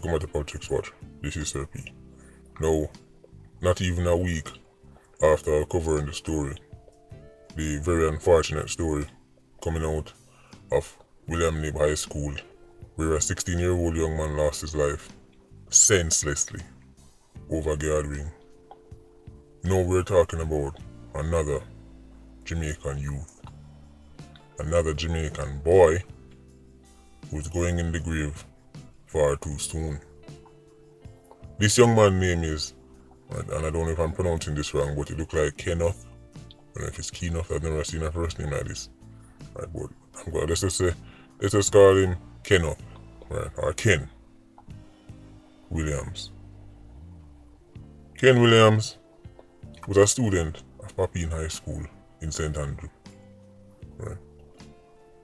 Welcome to Politricks Watch. This is Sir P. Now, not even a week after covering the story, the very unfortunate story coming out of Bl00D High School, where a 16-year-old young man lost his life senselessly over a gathering. Now we're talking about another Jamaican youth, another Jamaican boy who's going in the grave far too soon. This young man's name is, and I don't know if I'm pronouncing this wrong, but it looks like Kenneth. I don't know if it's Kenneth. I've never seen a first name like this. Right, but I'm going let's just call him Kenneth, right, or Ken Williams. Ken Williams was a student of Papine High School in St. Andrew. Right.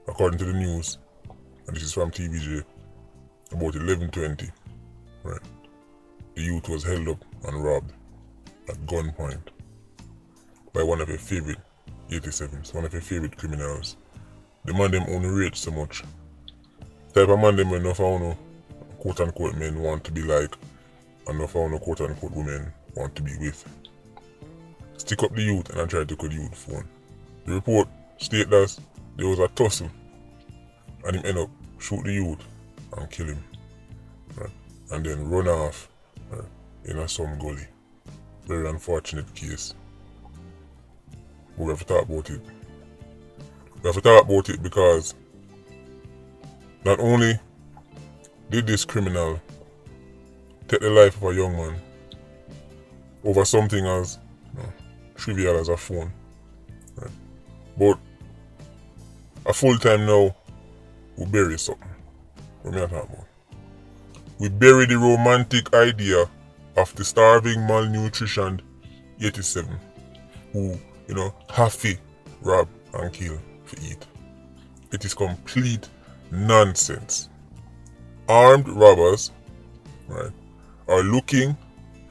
According to the news, and this is from TVJ, about 11:20, right, the youth was held up and robbed at gunpoint by one of your favorite 87s, one of your favorite criminals. The man them only rate so much. Type of man them when no found quote unquote men want to be like, and no found quote unquote women want to be with. Stick up the youth and I try to take the youth phone. The report state that there was a tussle and him end up shoot the youth and kill him, right, and then run off, right, in a some gully. Very unfortunate case. But we have to talk about it. We have to talk about it because not only did this criminal take the life of a young man over something as trivial as a phone, right, but a full time now we bury something. What am I talking about? We bury the romantic idea of the starving, malnutritioned 87 who, have to rob and kill to eat. It is complete nonsense. Armed robbers, right, are looking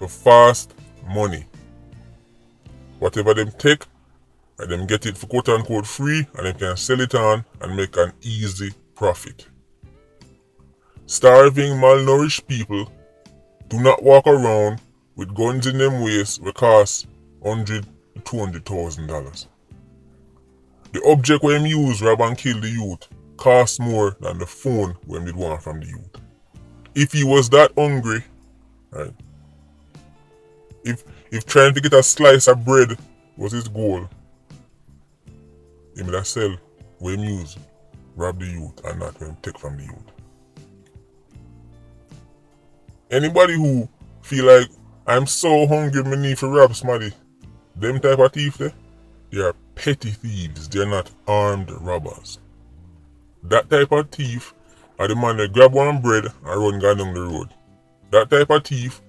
for fast money. Whatever them take, right, them get it for quote unquote free and them can sell it on and make an easy profit. Starving, malnourished people do not walk around with guns in them waist that cost $100,000 to $200,000. The object when use rob and kill the youth costs more than the phone when they want from the youth. If he was that hungry, right, if trying to get a slice of bread was his goal, he would have sell when use rob the youth and not when take from the youth. Anybody who feel like I'm so hungry me need to rob somebody, them type of thief they are petty thieves. They're not armed robbers. That type of thief are the man that grab one bread and run down the road. That type of thief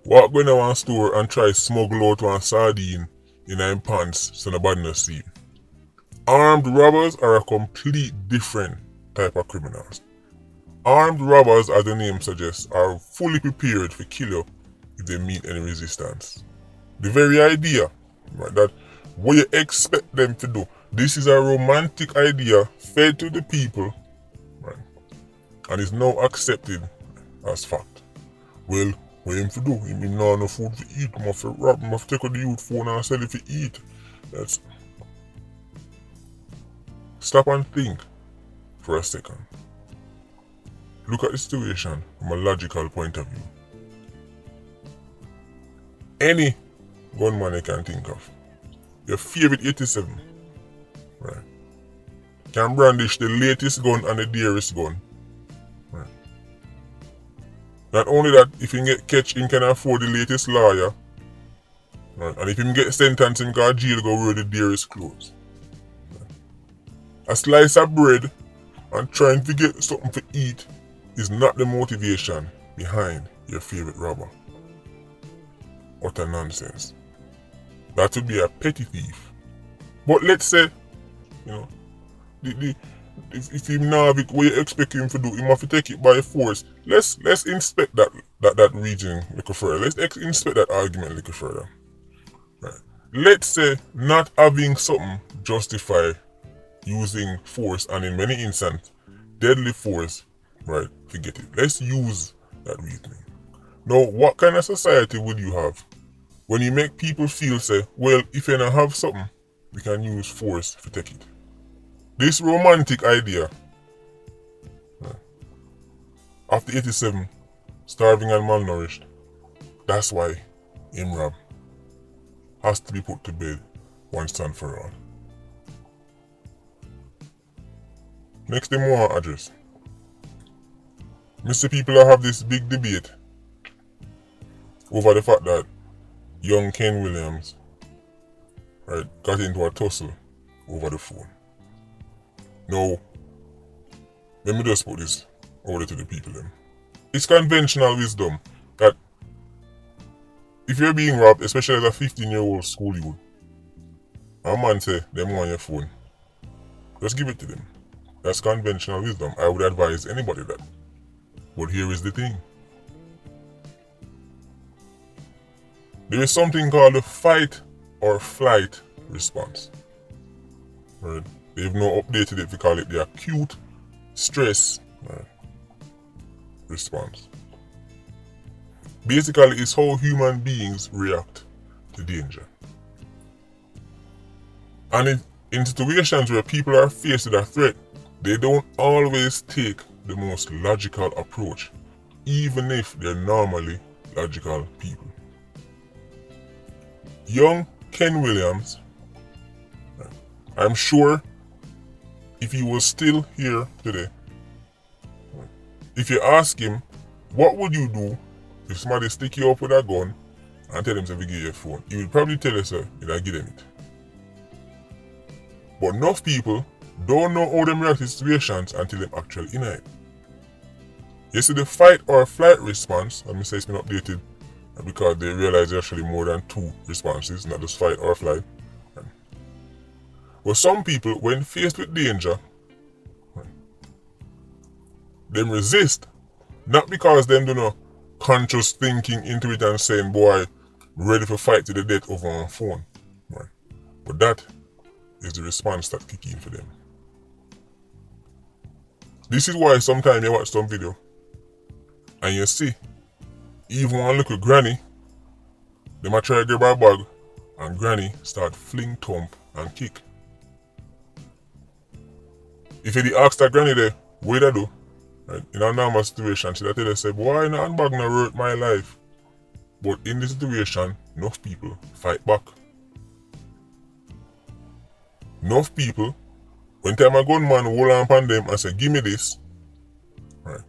walk go in one store and try smuggle out one sardine in his pants so nobody no see. Armed robbers are a complete different type of criminals. Armed robbers, as the name suggests, are fully prepared to kill you if they meet any resistance. The very idea, right, that what you expect them to do, this is a romantic idea fed to the people, right, and is now accepted as fact. Well, what him to do? Him not have no food to eat, him have to rob, him have to take the youth phone and sell it to eat. That's... Stop and think for a second. Look at the situation from a logical point of view. Any gunman you can think of, your favorite 87, right, can brandish the latest gun and the dearest gun. Right. Not only that, if he get catch, he can afford the latest lawyer. Right. And if he get sentenced, he can jail go wear the dearest clothes. Right. A slice of bread and trying to get something to eat is not the motivation behind your favorite robber. Utter nonsense. That would be a petty thief. But let's say, if him now have it, what you expect him to do, he have to take it by force. Let's inspect that region a little further. Let's inspect that argument a little further. Right. Let's say not having something justify using force, and in many instances, deadly force, right, to get it. Let's use that reasoning. Now, what kind of society would you have when you make people feel say, well, if you don't have something, we can use force to take it? This romantic idea after 87, starving and malnourished, that's why Imrab has to be put to bed once and for all. Next thing I want to address. Mr. People have this big debate over the fact that young Ken Williams got into a tussle over the phone. Now, let me just put this over to the people then. It's conventional wisdom that if you're being robbed, especially as a 15-year-old school youth, a man say them want your phone, just give it to them. That's conventional wisdom. I would advise anybody that. But here is the thing. There is something called the fight or flight response. Right? They've now updated it to call it the acute stress response. Basically, it's how human beings react to danger. And in situations where people are faced with a threat, they don't always take the most logical approach, even if they're normally logical people. Young Ken Williams, I'm sure if he was still here today, if you ask him, what would you do if somebody stick you up with a gun and tell them to give you your phone? He will probably tell you, sir, you'll give them it. But enough people don't know how them react to situations until them actually in it. You see, the fight or flight response, let me say it's been updated because they realize there's actually more than two responses, not just fight or flight. But some people, when faced with danger, them resist, not because them do not conscious thinking into it and saying, boy, ready for fight to the death over a phone. Right? But that is the response that kick in for them. This is why sometimes you watch some video and you see, even one look at granny, they might try to grab her bag and granny start fling thump and kick. If you ask that granny there, what they do? Right? In a normal situation, she'll tell you, say, boy, no bag no hurt my life. But in this situation, enough people fight back. Enough people, when time a gunman hold on upon them and say, give me this, right?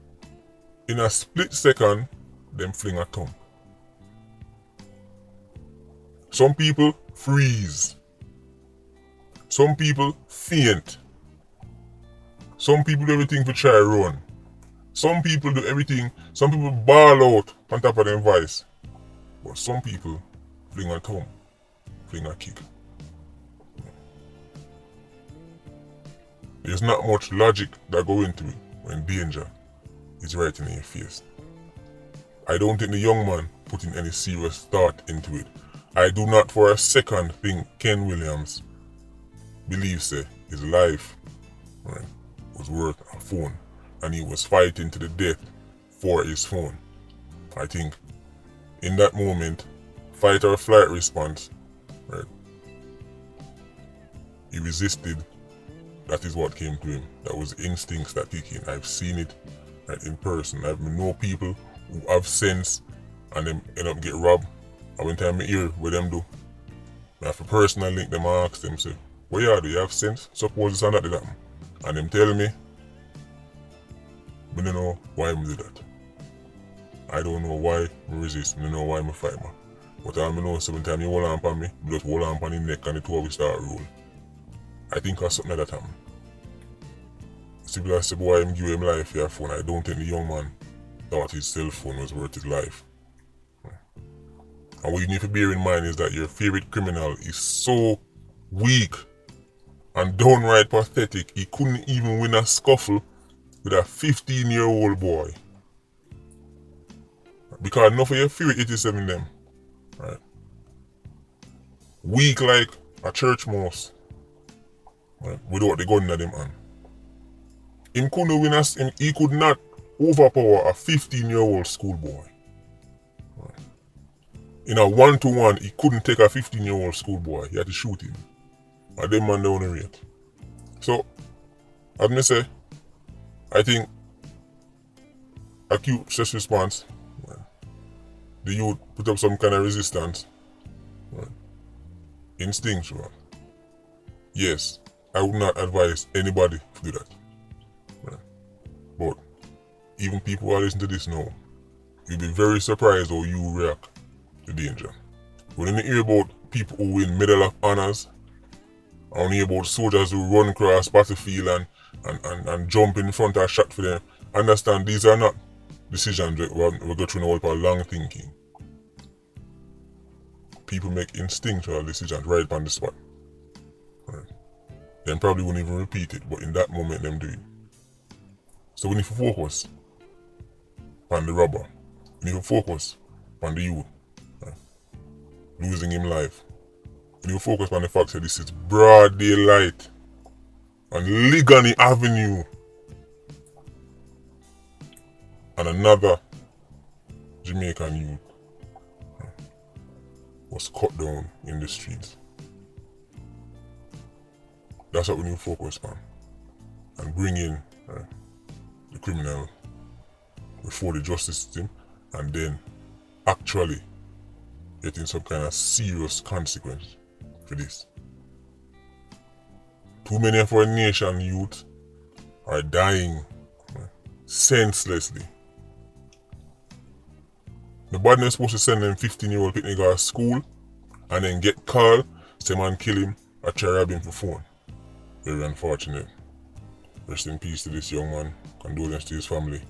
In a split second, them fling a thumb. Some people freeze. Some people faint. Some people do everything to try run. Some people do everything, some people ball out on top of them voice. But some people fling a thumb, fling a kick. There's not much logic that go into it when danger is right in your face. I don't think the young man put in any serious thought into it. I do not for a second think Ken Williams believes his life was worth a phone and he was fighting to the death for his phone. I think in that moment, fight or flight response, right? He resisted. That is what came to him. That was instincts that kick in. I've seen it right, in person. I've known people who have sense and them end up get robbed. And when time I hear what them do, I have a personal link them and ask them, say, what do you have sense? Suppose it's not that happen. And them tell me, I don't know why I do that. I don't know why I resist. I don't know why I fight. But I know sometimes you hold on upon me, just hold on upon the neck and the two of us start roll. I think that's something like that happen. Simply as the boy give him life for your phone. I don't think the young man thought his cell phone was worth his life. And what you need to bear in mind is that your favorite criminal is so weak and downright pathetic, he couldn't even win a scuffle with a 15-year-old boy. Because enough of your favorite 87 them. Right? Weak like a church mouse. Right? Without the gun in them hand. He could not overpower a 15-year-old schoolboy. Right. In a 1-to-1, he couldn't take a 15-year-old schoolboy. He had to shoot him. And them man down the rate. So, as I say, I think acute stress response, right, the youth put up some kind of resistance, right, instinctual. Yes, I would not advise anybody to do that. Right. But even people who are listening to this now, you'll be very surprised how you react to danger. When you hear about people who win Medal of Honors, I don't hear about soldiers who run across the battlefield and jump in front of a shot for them. Understand, these are not decisions we go through now for long thinking. People make instinctual decisions right on the spot. Right. Them probably wouldn't even repeat it, but in that moment them do it. So we need to focus on the robber. We need to focus on the youth. Right. Losing him life. We need to focus on the fact that this is broad daylight on Ligani Avenue. And another Jamaican youth was cut down in the streets. That's what we need to focus on. And bring in the criminal before the justice system, and then actually getting some kind of serious consequence for this. Too many of our nation youth are dying senselessly. The badness supposed to send them 15-year-old picnic to school and then get called, say man kill him, or try rob him for phone. Very unfortunate. Rest in peace to this young man. Condolence to his family.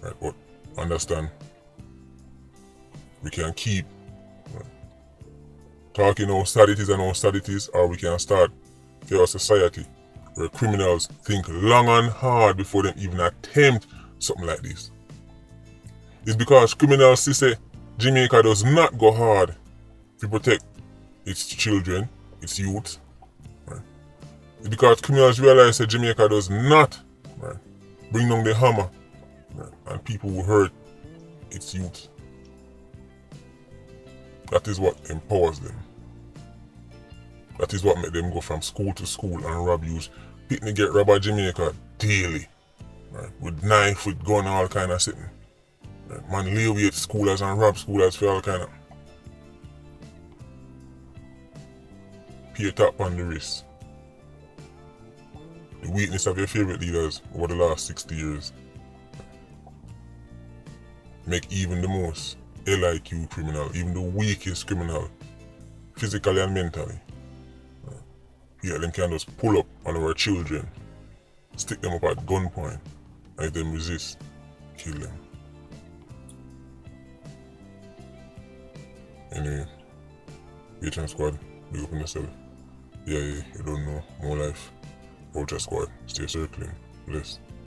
Right, but understand, we can keep talking how sad it is and how sad it is, or we can start for our society where criminals think long and hard before they even attempt something like this. It's because criminals say Jamaica does not go hard to protect its children, its youth. Right? It's because criminals realize that Jamaica does not bring down the hammer and people who hurt its youth. That is what empowers them. That is what makes them go from school to school and rob youth. Picnic get robbed by Jamaica daily. Right? With knife, with gun, all kind of sitting. Right? Man lay away at Schoolaz and rob Schoolaz for all kind of. Pay tap on the wrist. The weakness of your favorite leaders over the last 60 years. Make even the most LIQ criminal, even the weakest criminal, physically and mentally. Yeah, them can just pull up on our children, stick them up at gunpoint, and if them resist, kill them. Anyway, Patreon squad, big up on yourself. Yeah, you don't know, more life. Ultra squad, stay circling, bless.